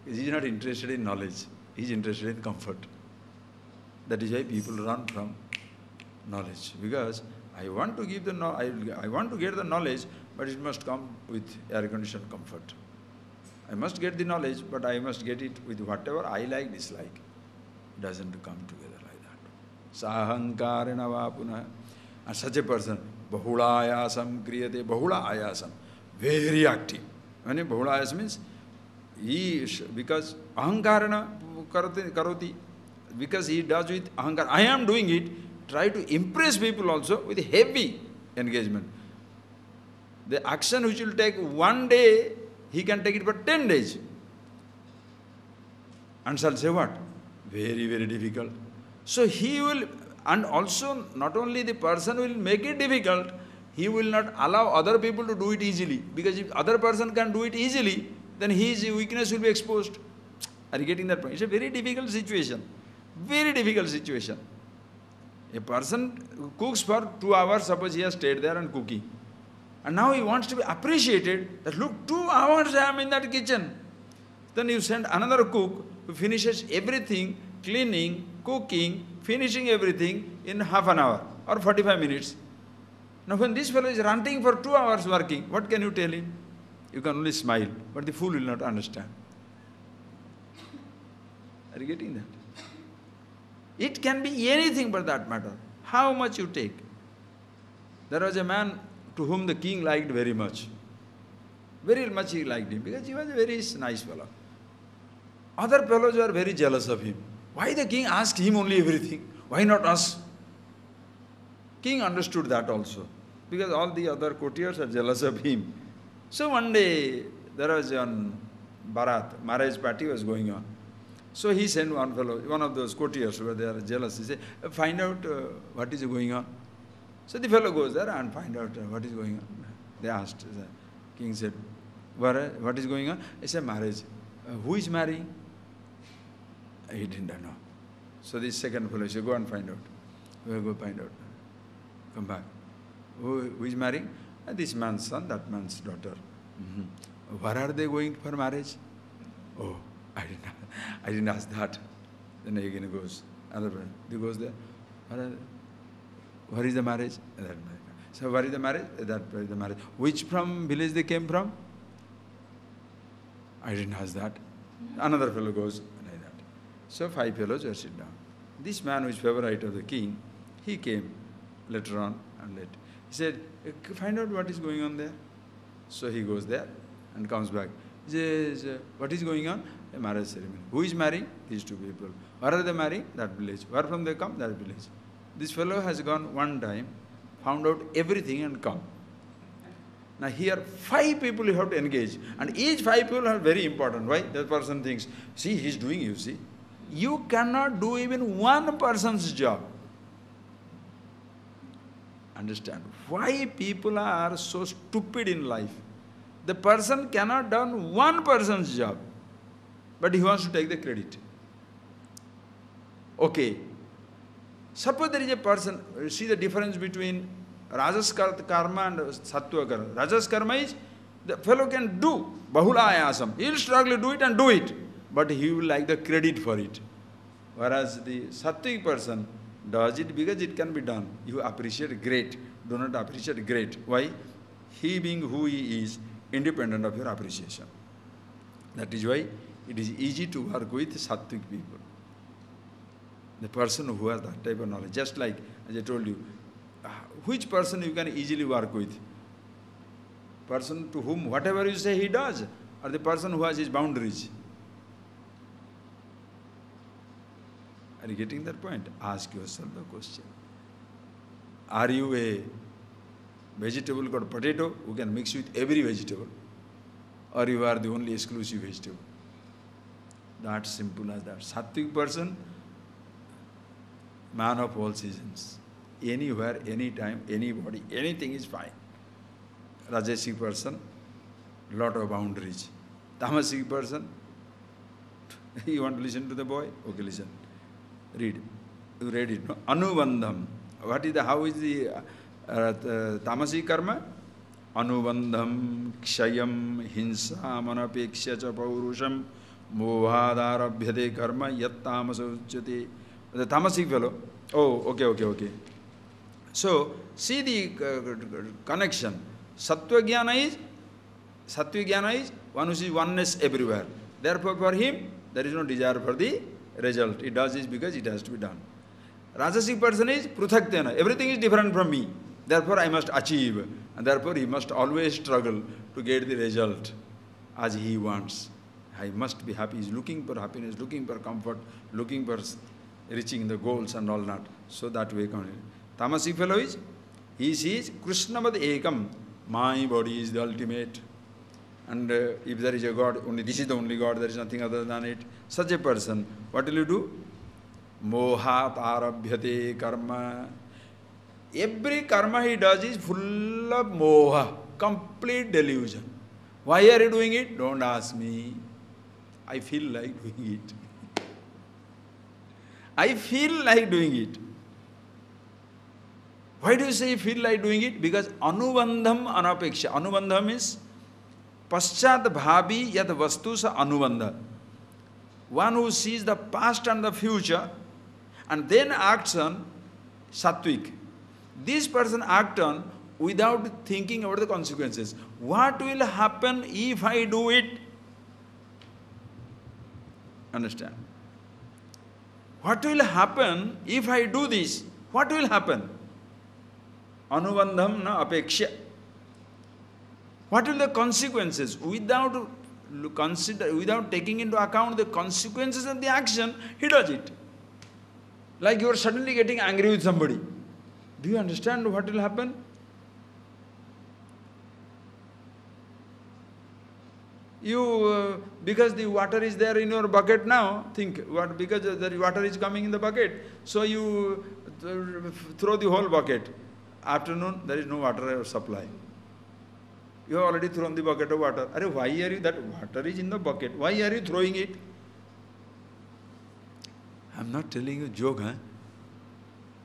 He is not interested in knowledge. He is interested in comfort. That is why people run from knowledge. Because I want to give I want to get the knowledge, but it must come with air-conditioned comfort. I must get the knowledge, but I must get it with whatever I like, dislike. It doesn't come together like that. Sahankarena va punaha. And such a person, bahulayasam kriyate, bahulayasam, very active. When bahulayasam means, because ahankarana karoti, because he does with ahankar, I am doing it, try to impress people also with heavy engagement. The action which will take one day, he can take it for 10 days. And shall say what? Very, very difficult. So he will, and also not only the person will make it difficult, he will not allow other people to do it easily. Because if other person can do it easily, then his weakness will be exposed. Are you getting that point? It's a very difficult situation. Very difficult situation. A person who cooks for 2 hours, suppose he has stayed there and cooking. And now he wants to be appreciated that look, 2 hours I am in that kitchen. Then you send another cook who finishes everything, cleaning, cooking, finishing everything in half an hour or 45 minutes. Now when this fellow is ranting for 2 hours working, what can you tell him? You can only smile, but the fool will not understand. Are you getting that? It can be anything for that matter. How much you take. There was a man to whom the king liked very much. Very much he liked him because he was a very nice fellow. Other fellows were very jealous of him. Why the king asked him only everything? Why not us? King understood that also because all the other courtiers are jealous of him. So one day there was one barat, marriage party was going on. So he sent one fellow, one of those courtiers who were jealous. He said, find out what is going on. So the fellow goes there and find out what is going on. They asked. The king said, what is going on? He said, marriage. Who is marrying? He didn't know. So this second fellow said, go and find out. We'll go find out. Come back. Who is marrying? This man's son, that man's daughter. Where are they going for marriage? Oh, I didn't ask that. Then again he goes. Another friend. He goes there. Where is the marriage? So where is the marriage? That is the marriage. Which from village they came from? I didn't ask that. Another fellow goes like that. So 5 fellows were sit down. This man who is favorite of the king, he came later on and he said, find out what is going on there. So he goes there and comes back. He says, what is going on? A marriage ceremony. Who is marrying? These 2 people. Where are they marrying? That village. Where from they come? That village. This fellow has gone one time, found out everything and come. Now here 5 people you have to engage. And each 5 people are very important. Why? That person thinks, see, he's doing, you see. You cannot do even one person's job. Understand? Why people are so stupid in life? The person cannot do one person's job. But he wants to take the credit. Okay. Suppose there is a person, see the difference between Rajas karma and Sattva karma. Rajas karma is, the fellow can do, bahula ayasam. He will struggle to do it and do it. But he will like the credit for it. Whereas the Sattvic person does it because it can be done. You appreciate great, do not appreciate great. Why? He being who he is, independent of your appreciation. That is why it is easy to work with Sattvic people. The person who has that type of knowledge. Just like, as I told you, which person you can easily work with? Person to whom whatever you say he does, or the person who has his boundaries? Are you getting that point? Ask yourself the question. Are you a vegetable called potato who can mix with every vegetable? Or you are the only exclusive vegetable? That simple as that. Sattvic person, man of all seasons. Anywhere, anytime, anybody, anything is fine. Rajasic person, lot of boundaries. Tamasic person, you want to listen to the boy? Okay, listen. Read. You read it, no? Anubandham. What is the, how is the tamasic karma? Anubandham, kshayam, hinsa, manapeksya cha paurusham, mohādarabhyate karma, yat tamasa uchyate. The tamasic fellow, oh, okay. So, see the connection. Sattva jnana is one who sees oneness everywhere. Therefore, for him, there is no desire for the result. He does this because it has to be done. Rajasic person is pruthaktena. Everything is different from me. Therefore, I must achieve. And therefore, he must always struggle to get the result as he wants. I must be happy. He is looking for happiness, looking for comfort, looking for reaching the goals and all that. So that way, Tamasic fellow is, he sees Krishnamad Ekam. My body is the ultimate. And if there is a God, only this is the only God, there is nothing other than it. Such a person, what will you do? Mohat arabhyate karma. Every karma he does is full of moha, complete delusion. Why are you doing it? Don't ask me. I feel like doing it. I feel like doing it. Why do you say you feel like doing it? Because anubandham anapeksha. Anubandham means paschat bhabi yad vastu sa anubandha. One who sees the past and the future and then acts on sattvic. This person acts on without thinking about the consequences. What will happen if I do it? Understand? What will happen if I do this? What will happen? Anubandham na apeksha. What will the consequences? Without taking into account the consequences of the action, he does it. Like you are suddenly getting angry with somebody. Do you understand what will happen? You, because the water is there in your bucket now, think, what, because the water is coming in the bucket, so you throw the whole bucket. Afternoon, there is no water supply. You have already thrown the bucket of water. Arey, why are you, that water is in the bucket, why are you throwing it? I am not telling you a joke, huh?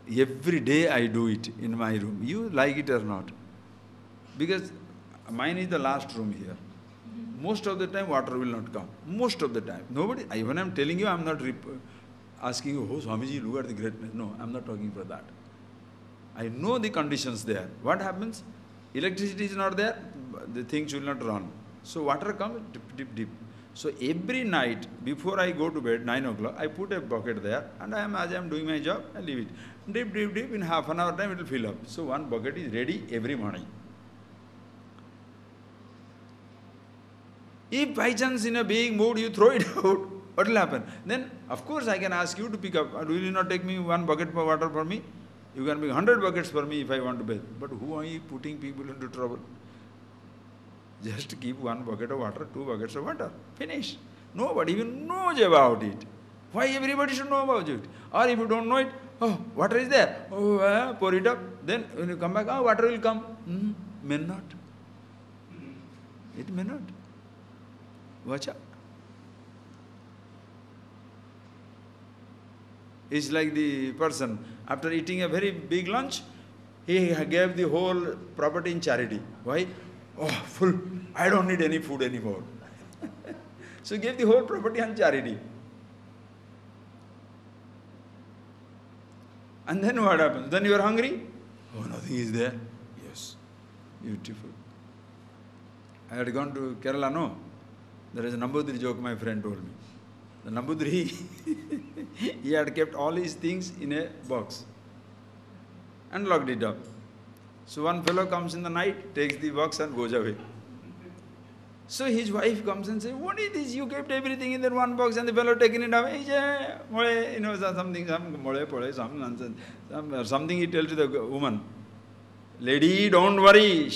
Every day I do it in my room. You like it or not? Because mine is the last room here. Most of the time water will not come. Most of the time. Nobody, when I am telling you, I am not asking you, oh Swamiji, look at the greatness. No, I am not talking for that. I know the conditions there. What happens? Electricity is not there, the things will not run. So water comes, dip, dip, dip. So every night, before I go to bed, 9 o'clock, I put a bucket there, and as I am doing my job, I leave it. Dip, dip, dip, in half an hour time it will fill up. So one bucket is ready every morning. If by chance in a big mood you throw it out, what will happen? Then, of course, I can ask you to pick up. Will you not take me one bucket of water for me? You can make 100 buckets for me if I want to bathe. But who are you putting people into trouble? Just keep one bucket of water, 2 buckets of water. Finish. Nobody even knows about it. Why everybody should know about it? Or if you don't know it, oh, water is there. Oh, pour it up. Then when you come back, oh, water will come. May not. It may not. Watch out. It's like the person, after eating a very big lunch, he gave the whole property in charity. Why? Oh, full. I don't need any food anymore. So he gave the whole property on charity. And then what happens? Then you are hungry? Oh, nothing is there. Yes. Beautiful. I had gone to Kerala, no? There is a Nambudiri joke my friend told me. The Nambudiri, he had kept all his things in a box and locked it up. So one fellow comes in the night, takes the box and goes away. So his wife comes and says, what is this? You kept everything in that one box and the fellow taking it away. You know, some nonsense. Something he tells to the woman. Lady, don't worry.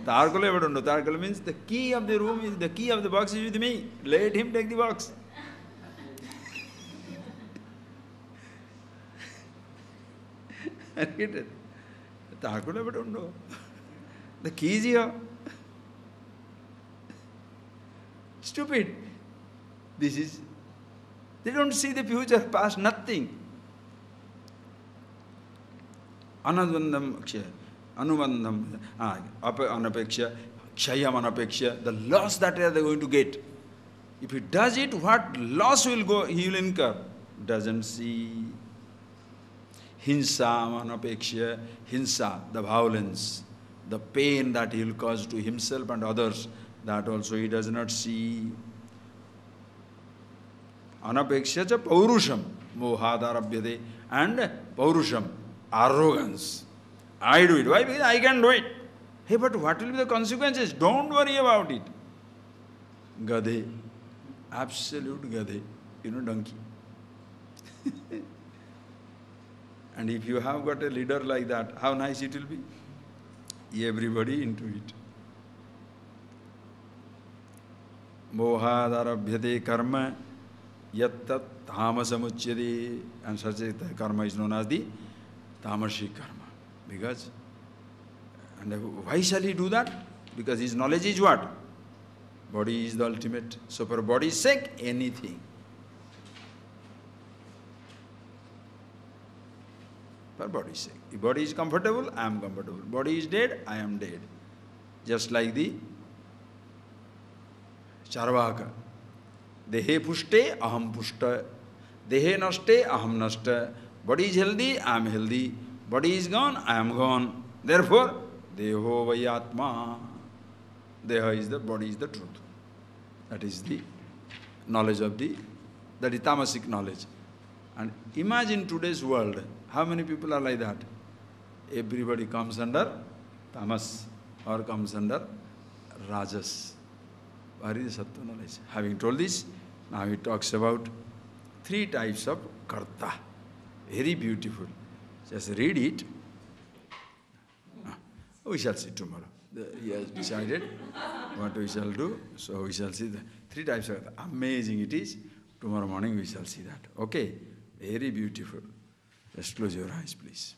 Tarkole evadu Tarkole means the key of the room, is the key of the box is with me. Let him take the box. Get it? Tarkole evadu The key is here. Stupid. This is, they don't see the future, past, nothing. Anubandham kshaya. Anubandham, anapeksha, kshayam anapeksha, the loss that they are going to get. If he does it, what loss he will incur? Doesn't see. Hinsa anapeksha, hinsa, the violence, the pain that he will cause to himself and others, that also he does not see. Anapeksha cha paurusham, mohadarabhyade, and paurusham, arrogance. I do it. Why? Because I can do it. Hey, but what will be the consequences? Don't worry about it. Gadhe. Absolute gadhe. You know, donkey. And if you have got a leader like that, how nice it will be? Everybody into it. Mohadarabhyate karma yattat tamasamuchyade. And such a karma is known as the tamasic karma. Because, and why shall he do that? Because his knowledge is what? Body is the ultimate. So for body's sake, anything. for body's sake. If body is comfortable, I am comfortable. Body is dead, I am dead. Just like the Charvaka. Dehe pushte, aham pushta. Dehe nashte, aham nashta. Body is healthy, I am healthy. Body is gone, I am gone. Therefore, deho vayatma. Deha is the body, is the truth. That is the knowledge of that is tamasic knowledge. And imagine today's world, how many people are like that? Everybody comes under tamas or comes under rajas. Where is the sattva knowledge? Having told this, now he talks about 3 types of karta. Very beautiful. Just read it. We shall see tomorrow. He has decided what we shall do, so we shall see the 3 types of karta. Amazing it is. Tomorrow morning we shall see that. Okay? Very beautiful. Just close your eyes, please.